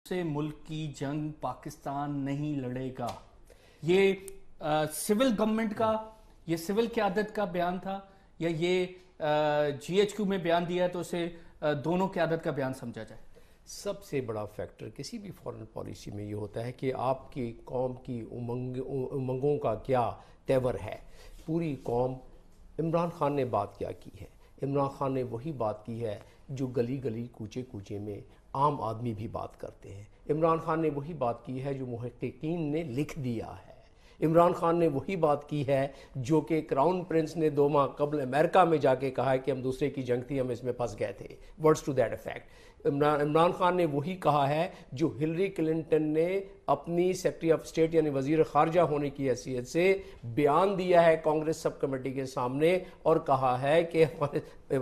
سے ملک کی جنگ پاکستان نہیں لڑے گا. یہ سول گورنمنٹ کا، یہ سول قیادت کا بیان تھا یا یہ جی ایچ کیو میں بیان دیا ہے تو اسے دونوں قیادت کا بیان سمجھا جائے؟ سب سے بڑا فیکٹر کسی بھی فورن پالیسی میں یہ ہوتا ہے کہ آپ کی قوم کی امنگوں کا کیا تیور ہے. پوری قوم، عمران خان نے بات کیا کی ہے؟ عمران خان نے وہی بات کی ہے جو گلی گلی کوچے کوچے میں عام آدمی بھی بات کرتے ہیں. عمران خان نے وہی بات کی ہے جو محققین نے لکھ دیا ہے. عمران خان نے وہی بات کی ہے جو کہ کراؤن پرنس نے 2 ماہ قبل امریکہ میں جا کے کہا ہے کہ ہم دوسرے کی جنگ تھی، ہم اس میں پھنس گئے تھے. Words to that effect. Imran Khan نے وہی کہا ہے جو ہلری کلنٹن نے اپنی سیکرٹری آف اسٹیٹ یعنی وزیر خارجہ ہونے کی حیثیت سے بیان دیا ہے کانگریس سب کمیٹی کے سامنے، اور کہا ہے کہ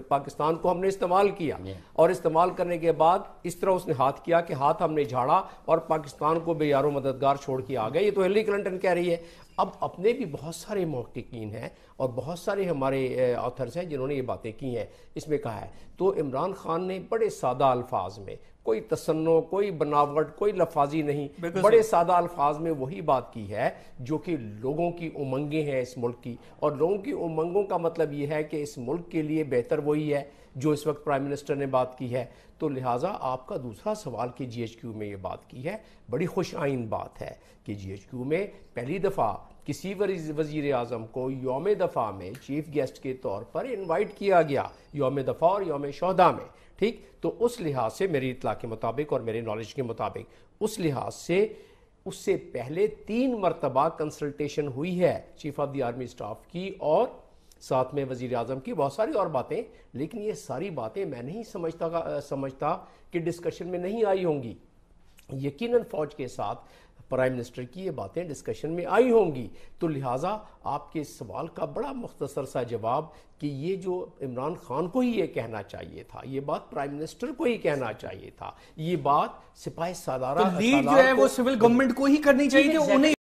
پاکستان کو ہم نے استعمال کیا، اور استعمال کرنے کے بعد اس طرح اس نے ہاتھ کیا کہ ہاتھ ہم نے جھاڑا اور پاکستان کو بے یار و مددگار چھوڑ کے آ گئے. یہ تو ہلری کلنٹن کہہ رہی ہے. اب اپنے بھی بہت سارے محققین ہیں اور بہت سارے ہمارے آتھرز ہیں جنہوں نے یہ باتیں کی ہیں. اس میں کہا ہے تو عمران خان نے بڑے سادہ الفاظ میں، کوئی تصنع، کوئی بناوٹ، کوئی لفاظی نہیں، بڑے سادہ الفاظ میں وہی بات کی ہے جو کہ لوگوں کی امنگیں ہیں اس ملک کی. اور لوگوں کی امنگوں کا مطلب یہ ہے کہ اس ملک کے لیے بہتر وہی ہے جو اس وقت پرائم منسٹر نے بات کی ہے. تو لہٰذا آپ کا دوسرا سوال کہ جی ایچ کیو میں یہ بات کی ہے، بڑی خوش آئند بات ہے کہ جی ایچ کیو میں پہلی دفعہ کسی وزیر اعظم کو یوم دفاع میں چیف گیسٹ کے طور پر انوائٹ کیا گیا، یوم دفاع اور یوم شہداء میں. ٹھیک، تو اس لحاظ سے میری اطلاع کے مطابق اور میرے نالج کے مطابق اس لحاظ سے اس سے پہلے 3 مرتبہ کنسلٹیشن ہوئی ہے chief of the army staff کی اور ساتھ میں وزیر اعظم کی. بہت ساری اور باتیں، لیکن یہ ساری باتیں میں نہیں سمجھتا کہ ڈسکشن میں نہیں آئی ہوں گی. یقیناً فوج کے ساتھ پرائم منسٹر کی یہ باتیں ڈسکشن میں آئی ہوں گی. تو لہٰذا آپ کے سوال کا بڑا مختصر سا جواب کہ یہ جو عمران خان کو ہی یہ کہنا چاہیے تھا، یہ بات پرائم منسٹر کو ہی کہنا چاہیے تھا، یہ بات سپاہی سالارہ لیڈ جو ہے وہ سول گورنمنٹ کو ہی کرنی چاہیے کہ انہیں